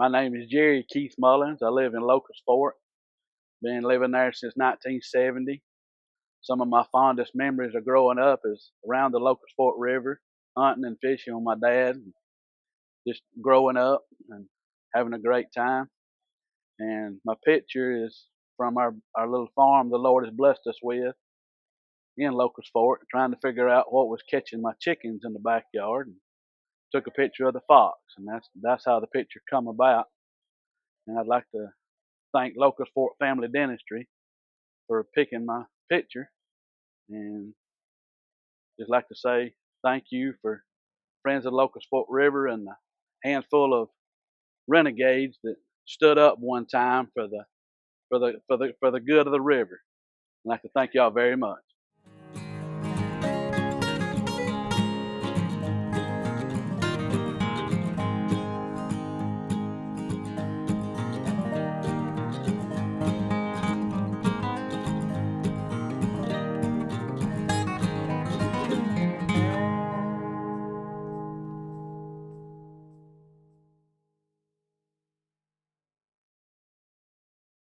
My name is Jerry Keith Mullins. I live in Locust Fork. Been living there since 1970. Some of my fondest memories of growing up is around the Locust Fork River, hunting and fishing with my dad, and just growing up and having a great time. And my picture is from our little farm the Lord has blessed us with in Locust Fork, trying to figure out what was catching my chickens in the backyard. And took a picture of the fox, and that's how the picture come about. And I'd like to thank Locust Fork Family Dentistry for picking my picture, and just like to say thank you for friends of Locust Fork River and the handful of renegades that stood up one time for the good of the river. I'd like to thank y'all very much.